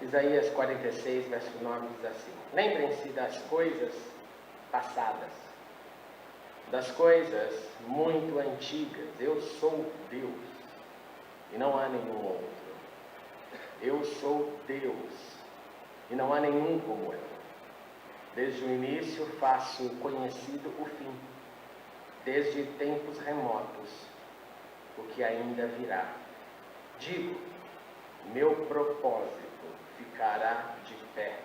Isaías 46, verso 9 diz assim: lembrem-se das coisas passadas, das coisas muito antigas. Eu sou Deus e não há nenhum outro. Eu sou Deus e não há nenhum como eu. Desde o início faço conhecido o fim, desde tempos remotos o que ainda virá. Digo, meu propósito ficará de pé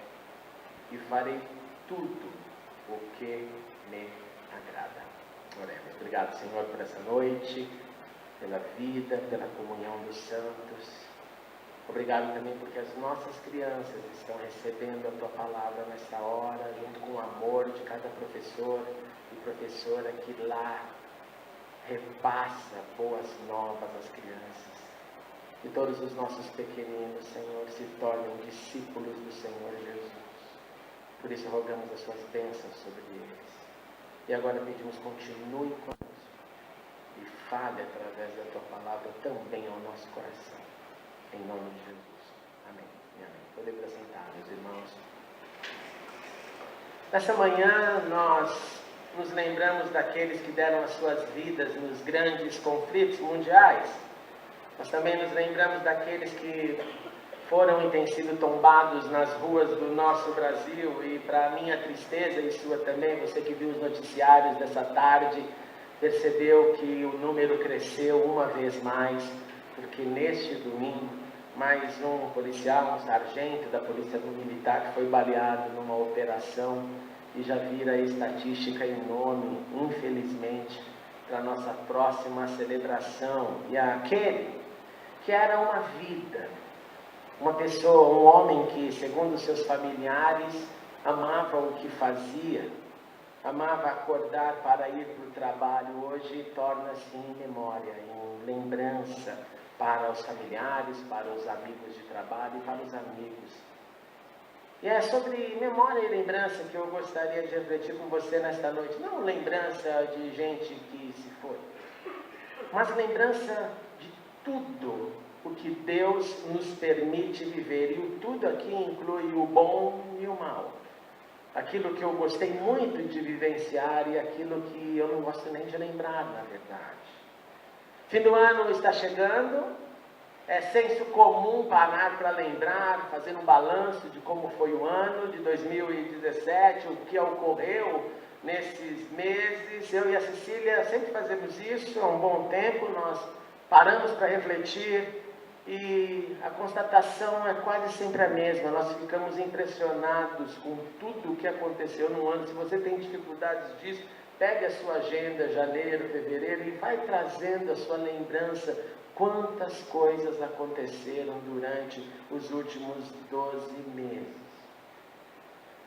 e farei tudo o que me agrada. Oremos. Obrigado, Senhor, por essa noite, pela vida, pela comunhão dos santos. Obrigado também porque as nossas crianças estão recebendo a Tua palavra nesta hora, junto com o amor de cada professor e professora que lá repassa boas novas às crianças. Que todos os nossos pequeninos, Senhor, se tornem discípulos do Senhor Jesus. Por isso rogamos as Suas bênçãos sobre eles. E agora pedimos, continue conosco e fale através da Tua palavra também ao nosso coração. Em nome de Jesus. Amém e amém. Podemos assentar, meus irmãos. Nessa manhã nós nos lembramos daqueles que deram as suas vidas nos grandes conflitos mundiais. Nós também nos lembramos daqueles que foram e têm sido tombados nas ruas do nosso Brasil. E para minha tristeza e sua também, você que viu os noticiários dessa tarde, percebeu que o número cresceu uma vez mais, porque neste domingo, mais um policial, um sargento da Polícia Militar, que foi baleado numa operação, e já vira a estatística enorme, infelizmente, para a nossa próxima celebração. E aquele que era uma vida, uma pessoa, um homem que, segundo seus familiares, amava o que fazia, amava acordar para ir para o trabalho, hoje torna-se em memória, em lembrança para os familiares, para os amigos de trabalho e para os amigos. E é sobre memória e lembrança que eu gostaria de refletir com você nesta noite. Não lembrança de gente que se foi, mas lembrança de tudo o que Deus nos permite viver. E o tudo aqui inclui o bom e o mal. Aquilo que eu gostei muito de vivenciar e aquilo que eu não gosto nem de lembrar, na verdade. Fim do ano está chegando. É senso comum parar para lembrar, fazer um balanço de como foi o ano de 2017, o que ocorreu nesses meses. Eu e a Cecília sempre fazemos isso há um bom tempo. Nós paramos para refletir e a constatação é quase sempre a mesma. Nós ficamos impressionados com tudo o que aconteceu no ano. Se você tem dificuldades disso, pegue a sua agenda, janeiro, fevereiro, e vai trazendo a sua lembrança. Quantas coisas aconteceram durante os últimos 12 meses.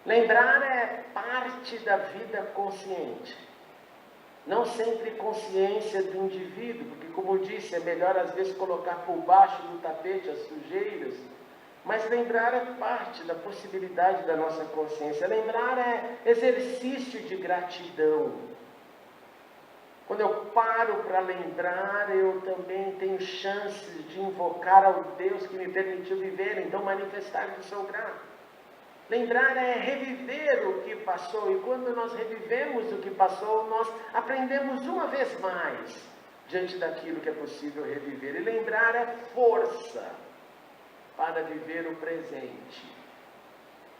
Lembrar é parte da vida consciente. Não sempre consciência do indivíduo, porque, como eu disse, é melhor às vezes colocar por baixo do tapete as sujeiras, mas lembrar é parte da possibilidade da nossa consciência. Lembrar é exercício de gratidão. Quando eu paro para lembrar, eu também tenho chances de invocar ao Deus que me permitiu viver, então manifestar que sou grato. Lembrar é reviver o que passou, e quando nós revivemos o que passou, nós aprendemos uma vez mais diante daquilo que é possível reviver. E lembrar é força para viver o presente.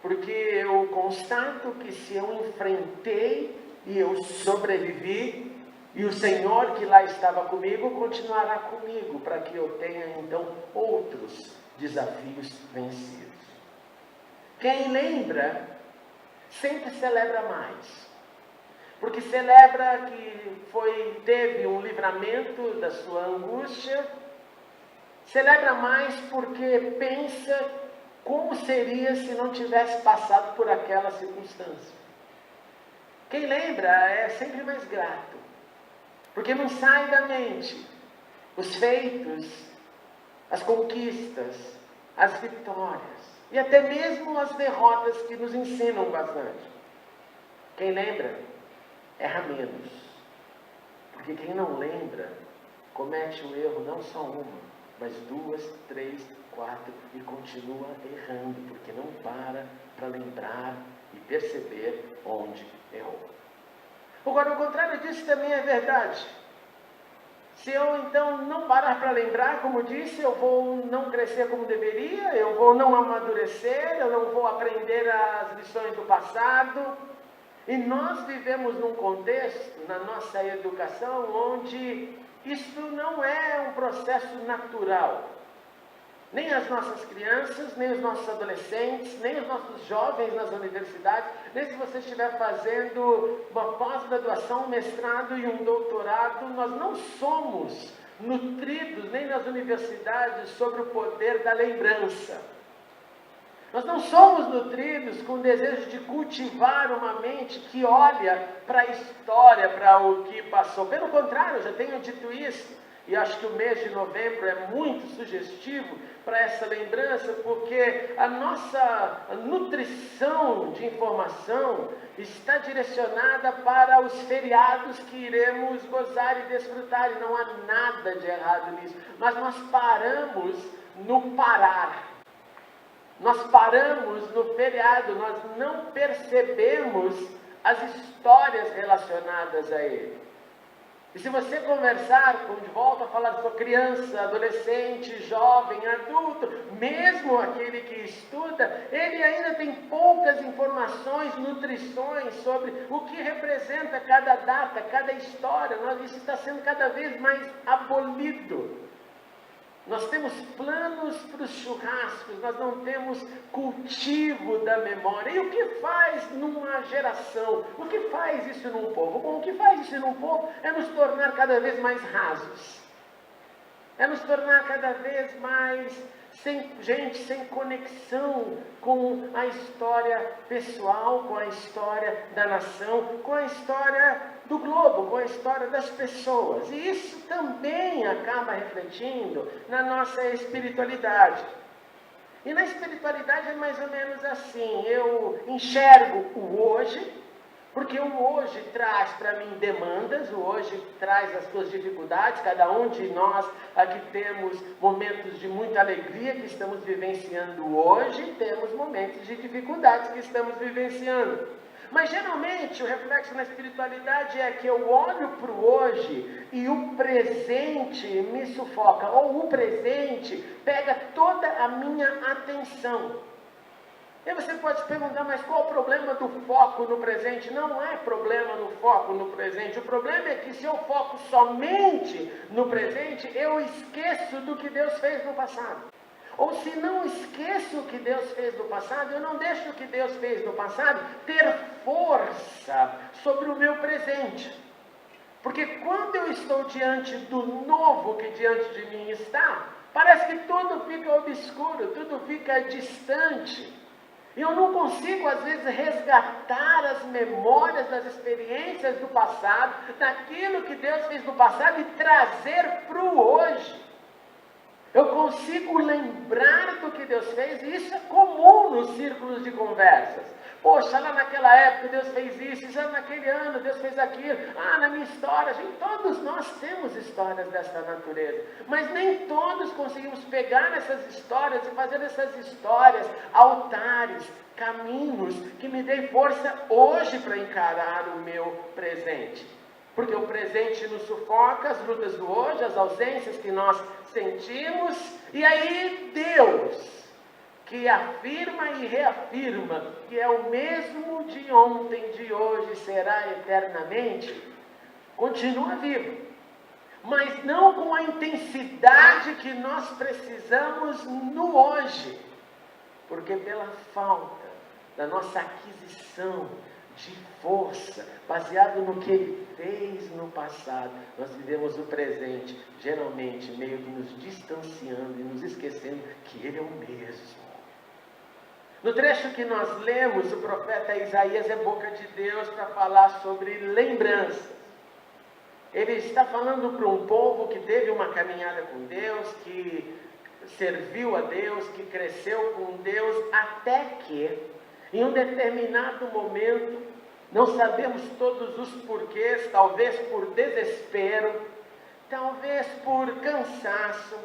Porque eu constato que se eu enfrentei e eu sobrevivi, e o Senhor que lá estava comigo continuará comigo, para que eu tenha então outros desafios vencidos. Quem lembra, sempre celebra mais. Porque celebra que teve um livramento da sua angústia. Celebra mais porque pensa como seria se não tivesse passado por aquela circunstância. Quem lembra é sempre mais grato. Porque não sai da mente os feitos, as conquistas, as vitórias e até mesmo as derrotas que nos ensinam bastante. Quem lembra, erra menos. Porque quem não lembra, comete o erro não só uma, mas 2, 3, 4 e continua errando, porque não para lembrar e perceber onde errou. Agora, o contrário disso também é verdade. Se eu então não parar para lembrar, como disse, eu vou não crescer como deveria, eu vou não amadurecer, eu não vou aprender as lições do passado. E nós vivemos num contexto, na nossa educação, onde isso não é um processo natural. Nem as nossas crianças, nem os nossos adolescentes, nem os nossos jovens nas universidades, nem se você estiver fazendo uma pós-graduação, um mestrado e um doutorado, nós não somos nutridos nem nas universidades sobre o poder da lembrança. Nós não somos nutridos com o desejo de cultivar uma mente que olha para a história, para o que passou. Pelo contrário, eu já tenho dito isso. E acho que o mês de novembro é muito sugestivo para essa lembrança, porque a nossa nutrição de informação está direcionada para os feriados que iremos gozar e desfrutar, e não há nada de errado nisso. Mas nós paramos no parar. Nós paramos no feriado, nós não percebemos as histórias relacionadas a ele. E se você conversar, de volta a falar de sua criança, adolescente, jovem, adulto, mesmo aquele que estuda, ele ainda tem poucas informações, nutrições sobre o que representa cada data, cada história. Isso está sendo cada vez mais abolido. Nós temos planos para os churrascos, nós não temos cultivo da memória. E o que faz numa geração? O que faz isso num povo? Bom, o que faz isso num povo é nos tornar cada vez mais rasos. É nos tornar cada vez mais sem conexão com a história pessoal, com a história da nação, com a história do globo, com a história das pessoas. E isso também acaba refletindo na nossa espiritualidade. E na espiritualidade é mais ou menos assim, eu enxergo o hoje, porque o hoje traz para mim demandas, o hoje traz as suas dificuldades, cada um de nós aqui temos momentos de muita alegria que estamos vivenciando hoje, temos momentos de dificuldades que estamos vivenciando. Mas geralmente o reflexo na espiritualidade é que eu olho para o hoje e o presente me sufoca, ou o presente pega toda a minha atenção. E você pode se perguntar, mas qual o problema do foco no presente? Não é problema no foco no presente. O problema é que se eu foco somente no presente, eu esqueço do que Deus fez no passado. Ou se não esqueço o que Deus fez no passado, eu não deixo o que Deus fez no passado ter força sobre o meu presente. Porque quando eu estou diante do novo que diante de mim está, parece que tudo fica obscuro, tudo fica distante. E eu não consigo, às vezes, resgatar as memórias das experiências do passado, daquilo que Deus fez no passado e trazer para o hoje. Eu consigo lembrar do que Deus fez, e isso é comum nos círculos de conversas. Poxa, lá naquela época Deus fez isso, já naquele ano Deus fez aquilo, na minha história. Gente, todos nós temos histórias dessa natureza, mas nem todos conseguimos pegar essas histórias e fazer dessas histórias altares, caminhos que me deem força hoje para encarar o meu presente. Porque o presente nos sufoca, as lutas do hoje, as ausências que nós sentimos, e aí Deus, que afirma e reafirma que é o mesmo de ontem, de hoje, será eternamente, continua vivo. Mas não com a intensidade que nós precisamos no hoje. Porque pela falta da nossa aquisição de força, baseado no que Ele fez no passado, nós vivemos o presente, geralmente meio que nos distanciando e nos esquecendo que Ele é o mesmo. No trecho que nós lemos, o profeta Isaías é boca de Deus para falar sobre lembranças. Ele está falando para um povo que teve uma caminhada com Deus, que serviu a Deus, que cresceu com Deus, até que, em um determinado momento, não sabemos todos os porquês, talvez por desespero, talvez por cansaço,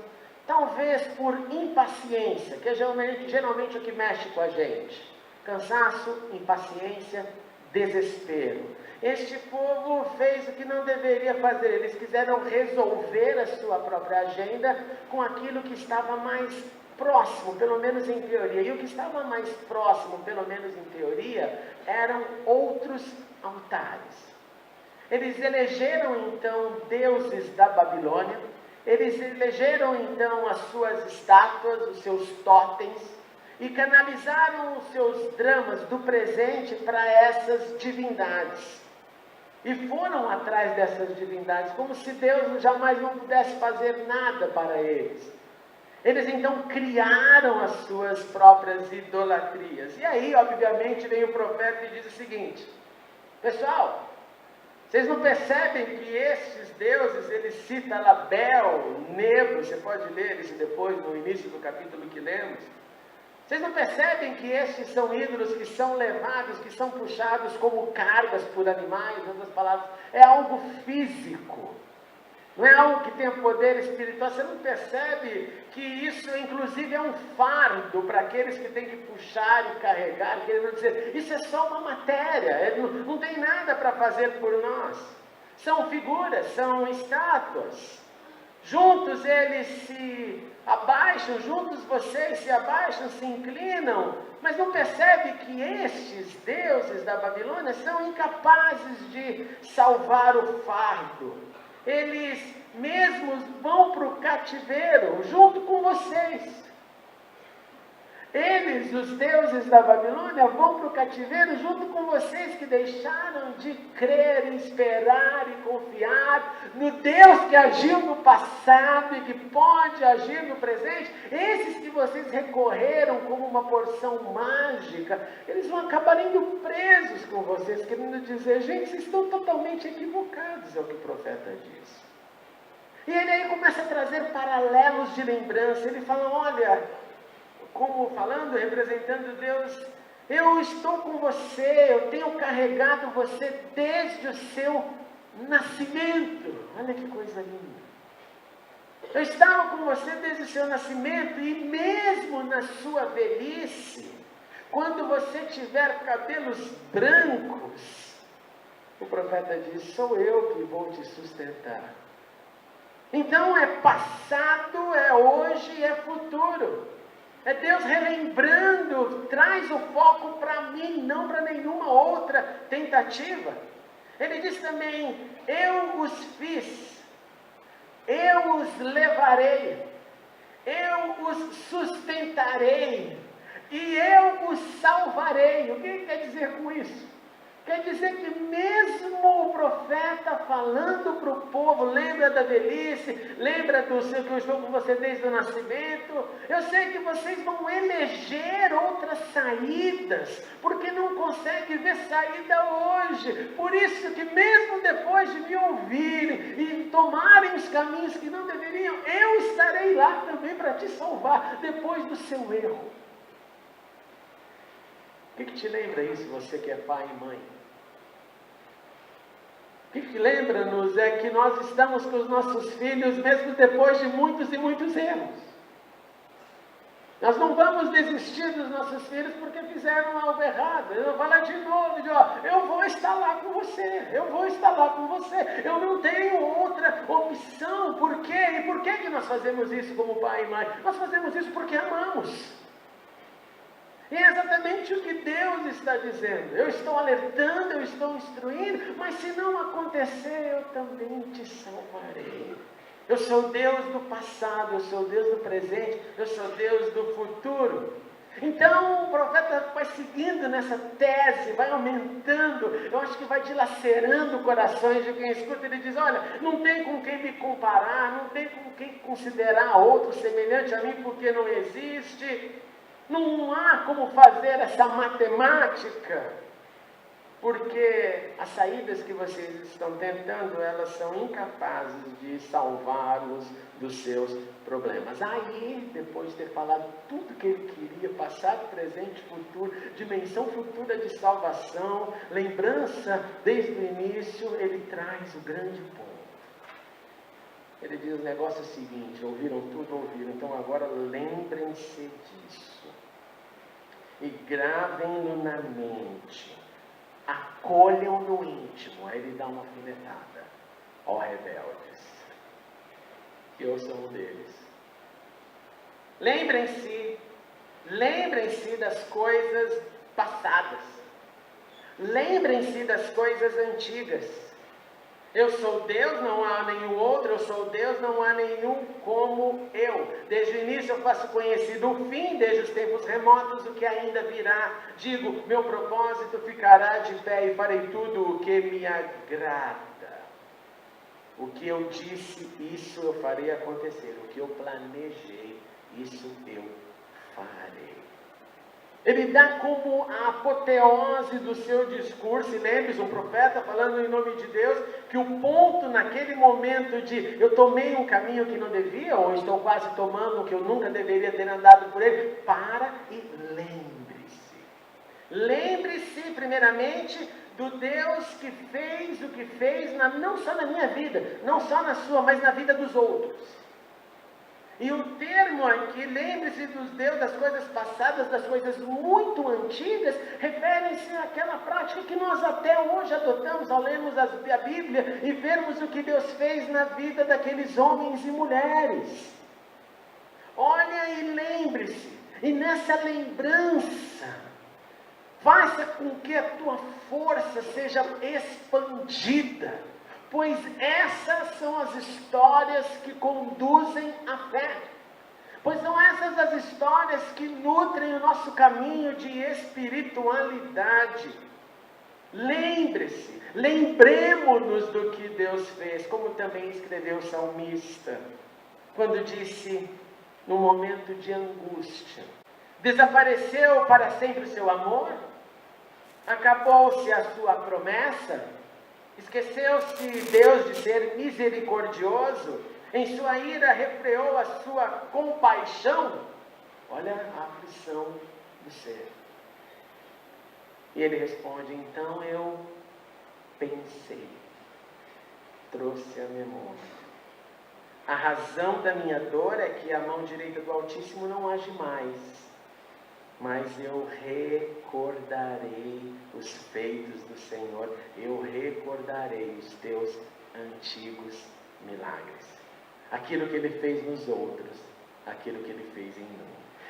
talvez por impaciência, que é geralmente o que mexe com a gente. Cansaço, impaciência, desespero. Este povo fez o que não deveria fazer. Eles quiseram resolver a sua própria agenda com aquilo que estava mais próximo, pelo menos em teoria. E o que estava mais próximo, pelo menos em teoria, eram outros altares. Eles elegeram então deuses da Babilônia. Eles elegeram então as suas estátuas, os seus totens, e canalizaram os seus dramas do presente para essas divindades. E foram atrás dessas divindades, como se Deus jamais não pudesse fazer nada para eles. Eles então criaram as suas próprias idolatrias. E aí, obviamente, vem o profeta e diz o seguinte: pessoal, vocês não percebem que esses deuses, ele cita lá Bel, Nebo, você pode ler isso depois no início do capítulo que lemos. Vocês não percebem que estes são ídolos que são levados, que são puxados como cargas por animais? Em outras palavras, é algo físico. Não é algo que tenha poder espiritual. Você não percebe que isso, inclusive, é um fardo para aqueles que têm que puxar e carregar, querendo dizer, isso é só uma matéria, não tem nada para fazer por nós. São figuras, são estátuas. Juntos eles se abaixam, juntos vocês se abaixam, se inclinam, mas não percebe que estes deuses da Babilônia são incapazes de salvar o fardo. Eles mesmos vão para o cativeiro junto com vocês. Eles, os deuses da Babilônia, vão para o cativeiro junto com vocês que deixaram de crer, esperar e confiar no Deus que agiu no passado e que pode agir no presente. Esses que vocês recorreram como uma porção mágica, eles vão acabar indo presos com vocês, querendo dizer, gente, vocês estão totalmente equivocados, é o que o profeta diz. E ele aí começa a trazer paralelos de lembrança. Ele fala, olha, como falando, representando Deus, eu estou com você, eu tenho carregado você desde o seu nascimento. Olha que coisa linda. Eu estava com você desde o seu nascimento e mesmo na sua velhice, quando você tiver cabelos brancos, o profeta diz, sou eu que vou te sustentar. Então é passado, é hoje e é futuro. É Deus relembrando, traz o foco para mim, não para nenhuma outra tentativa. Ele diz também, eu os fiz, eu os levarei, eu os sustentarei e eu os salvarei. O que ele quer dizer com isso? Quer dizer que mesmo o profeta falando para o povo, lembra da velhice, lembra do seu que eu estou com você desde o nascimento, eu sei que vocês vão eleger outras saídas, porque não conseguem ver saída hoje. Por isso que mesmo depois de me ouvirem e tomarem os caminhos que não deveriam, eu estarei lá também para te salvar depois do seu erro. O que te lembra isso, você que é pai e mãe? O que lembra-nos é que nós estamos com os nossos filhos mesmo depois de muitos e muitos erros. Nós não vamos desistir dos nossos filhos porque fizeram algo errado. Eu vou falar de novo, eu vou estar lá com você, eu vou estar lá com você. Eu não tenho outra opção. Por quê? E por que nós fazemos isso como pai e mãe? Nós fazemos isso porque amamos. E é exatamente o que Deus está dizendo. Eu estou alertando, eu estou instruindo, mas se não acontecer, eu também te salvarei. Eu sou Deus do passado, eu sou Deus do presente, eu sou Deus do futuro. Então o profeta vai seguindo nessa tese, vai aumentando, eu acho que vai dilacerando corações de quem escuta. Ele diz, olha, não tem com quem me comparar, não tem com quem considerar outro semelhante a mim, porque não existe. Não há como fazer essa matemática, porque as saídas que vocês estão tentando, elas são incapazes de salvá-los dos seus problemas. Aí, depois de ter falado tudo que ele queria, passado, presente, futuro, dimensão futura de salvação, lembrança desde o início, ele traz o grande ponto. Ele diz: o negócio é o seguinte, ouviram tudo, ouviram, então agora lembrem-se disso. E gravem-no na mente. Acolham no íntimo. Aí ele dá uma alfinetada. Ó rebeldes, que eu sou um deles. Lembrem-se das coisas passadas. Lembrem-se das coisas antigas. Eu sou Deus, não há nenhum outro. Eu sou Deus, não há nenhum como eu. Desde o início eu faço conhecido o fim, desde os tempos remotos o que ainda virá. Digo, meu propósito ficará de pé e farei tudo o que me agrada. O que eu disse, isso eu farei acontecer. O que eu planejei, isso eu farei. Ele dá como a apoteose do seu discurso, e lembre-se, um profeta falando em nome de Deus, que o ponto naquele momento de eu tomei um caminho que não devia, ou estou quase tomando o que eu nunca deveria ter andado por ele, para e lembre-se. Lembre-se primeiramente do Deus que fez o que fez, não só na minha vida, não só na sua, mas na vida dos outros. E o termo aqui, lembre-se dos Deus, das coisas passadas, das coisas muito antigas, refere-se àquela prática que nós até hoje adotamos ao lermos a Bíblia e vermos o que Deus fez na vida daqueles homens e mulheres. Olha e lembre-se, e nessa lembrança, faça com que a tua força seja expandida. Pois essas são as histórias que conduzem à fé. Pois são essas as histórias que nutrem o nosso caminho de espiritualidade. Lembre-se, lembremos-nos do que Deus fez, como também escreveu o salmista, quando disse, no momento de angústia, desapareceu para sempre o seu amor? Acabou-se a sua promessa? Esqueceu-se Deus de ser misericordioso? Em sua ira refreou a sua compaixão? Olha a aflição do ser. E ele responde, então eu pensei, trouxe a memória. A razão da minha dor é que a mão direita do Altíssimo não age mais. Mas eu recordarei os feitos do Senhor, eu recordarei os teus antigos milagres. Aquilo que Ele fez nos outros, aquilo que Ele fez em mim.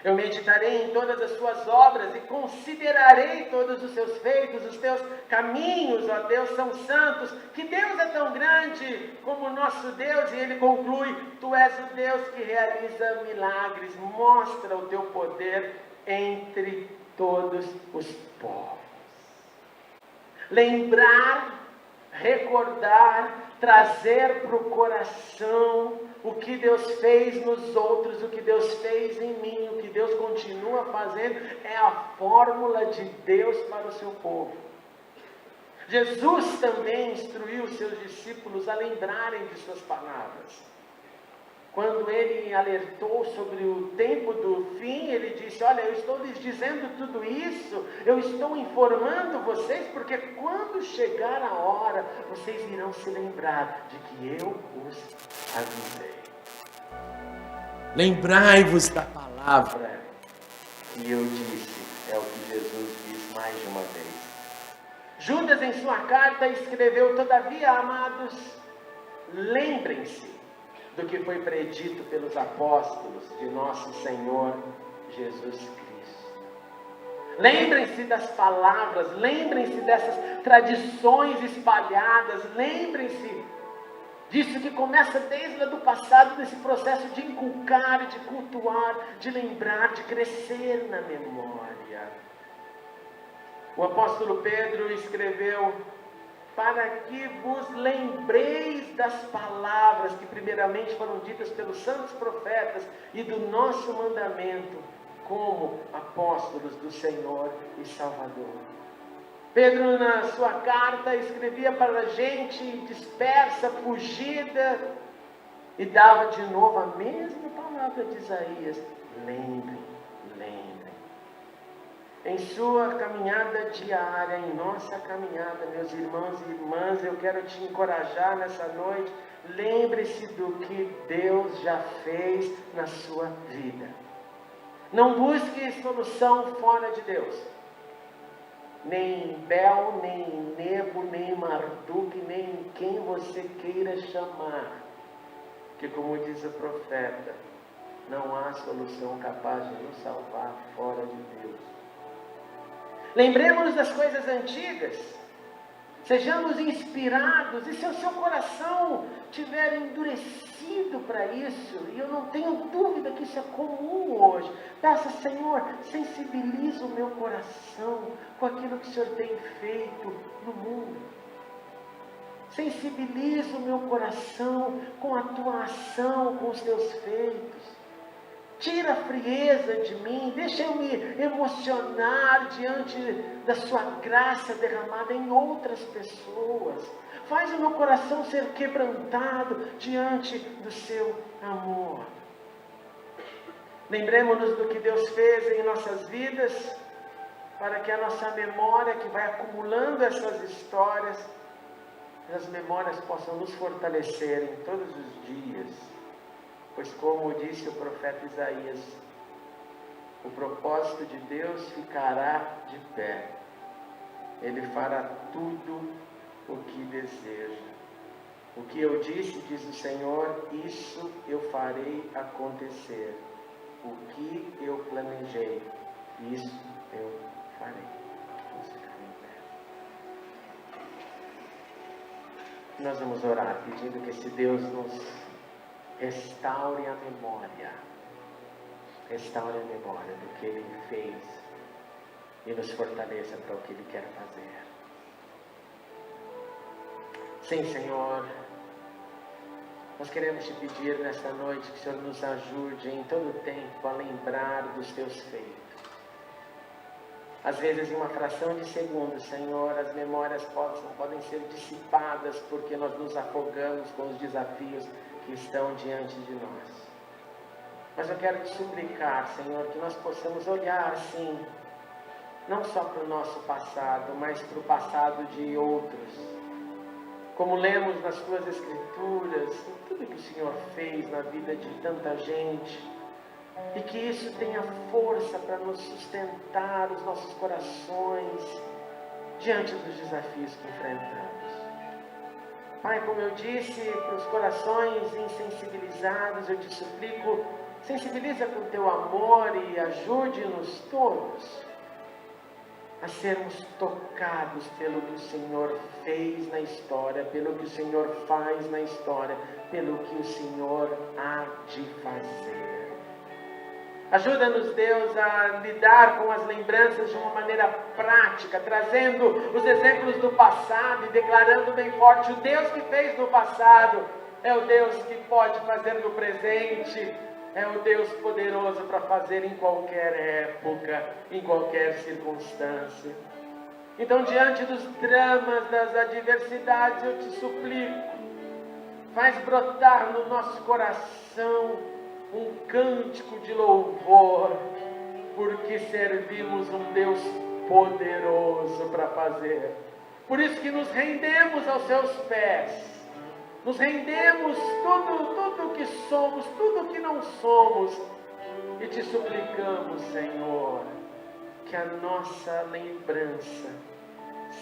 Eu meditarei em todas as suas obras e considerarei todos os seus feitos, os teus caminhos, ó Deus, são santos. Que Deus é tão grande como o nosso Deus, e Ele conclui, Tu és o Deus que realiza milagres, mostra o teu poder entre todos os povos. Lembrar, recordar, trazer para o coração o que Deus fez nos outros, o que Deus fez em mim, o que Deus continua fazendo, é a fórmula de Deus para o seu povo. Jesus também instruiu os seus discípulos a lembrarem de suas palavras. Quando ele alertou sobre o tempo do fim, ele disse, olha, eu estou lhes dizendo tudo isso, eu estou informando vocês, porque quando chegar a hora, vocês irão se lembrar de que eu os avisei. Lembrai-vos da palavra que eu disse, é o que Jesus diz mais de uma vez. Judas, em sua carta, escreveu, todavia, amados, lembrem-se do que foi predito pelos apóstolos de nosso Senhor Jesus Cristo. Lembrem-se das palavras, lembrem-se dessas tradições espalhadas, lembrem-se disso que começa desde lá do passado, desse processo de inculcar, de cultuar, de lembrar, de crescer na memória. O apóstolo Pedro escreveu, para que vos lembreis das palavras que primeiramente foram ditas pelos santos profetas e do nosso mandamento como apóstolos do Senhor e Salvador. Pedro, na sua carta, escrevia para a gente dispersa, fugida, e dava de novo a mesma palavra de Isaías, lembrem. Em sua caminhada diária, em nossa caminhada, meus irmãos e irmãs, eu quero te encorajar nessa noite lembre-se do que Deus já fez na sua vida. Não busque solução fora de Deus. Nem em Bel, nem em Nebo, nem em Marduk, nem em quem você queira chamar. Que, como diz o profeta, não há solução capaz de nos salvar fora de Deus. Lembremos-nos das coisas antigas. Sejamos inspirados. E se o seu coração tiver endurecido para isso, e eu não tenho dúvida que isso é comum hoje, peça: Senhor, sensibiliza o meu coração com aquilo que o Senhor tem feito no mundo. Sensibiliza o meu coração com a tua ação, com os teus feitos. Tira a frieza de mim, deixa eu me emocionar diante da sua graça derramada em outras pessoas. Faz o meu coração ser quebrantado diante do seu amor. Lembremos-nos do que Deus fez em nossas vidas, para que a nossa memória, que vai acumulando essas histórias, as memórias possam nos fortalecer em todos os dias. Pois, como disse o profeta Isaías, o propósito de Deus ficará de pé. Ele fará tudo o que deseja. O que eu disse, diz o Senhor, isso eu farei acontecer. O que eu planejei, isso eu farei. Vamos ficar em pé. Nós vamos orar pedindo que esse Deus nos restaure a memória do que Ele fez e nos fortaleça para o que Ele quer fazer. Sim, Senhor, nós queremos te pedir nesta noite que o Senhor nos ajude em todo o tempo a lembrar dos teus feitos. Às vezes, em uma fração de segundo, Senhor, as memórias podem ser dissipadas porque nós nos afogamos com os desafios que estão diante de nós. Mas eu quero te suplicar, Senhor, que nós possamos olhar assim, não só para o nosso passado, mas para o passado de outros. Como lemos nas tuas escrituras, tudo que o Senhor fez na vida de tanta gente, e que isso tenha força para nos sustentar os nossos corações diante dos desafios que enfrentamos. Pai, como eu disse, para os corações insensibilizados, eu te suplico, sensibiliza com o teu amor e ajude-nos todos a sermos tocados pelo que o Senhor fez na história, pelo que o Senhor faz na história, pelo que o Senhor há de fazer. Ajuda-nos, Deus, a lidar com as lembranças de uma maneira prática, trazendo os exemplos do passado e declarando bem forte: o Deus que fez no passado é o Deus que pode fazer no presente, é o Deus poderoso para fazer em qualquer época, em qualquer circunstância. Então, diante dos dramas, das adversidades, eu te suplico, faz brotar no nosso coração um cântico de louvor, porque servimos um Deus poderoso para fazer. Por isso que nos rendemos aos seus pés, nos rendemos tudo que somos, tudo que não somos, e te suplicamos, Senhor, que a nossa lembrança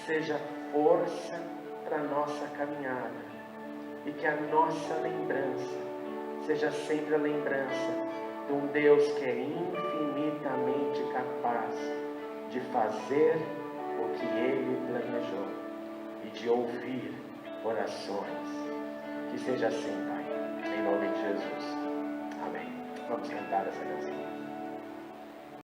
seja força para a nossa caminhada, e que a nossa lembrança seja sempre a lembrança de um Deus que é infinitamente capaz de fazer o que Ele planejou e de ouvir orações. Que seja assim, Pai, em nome de Jesus. Amém. Vamos cantar essa canção.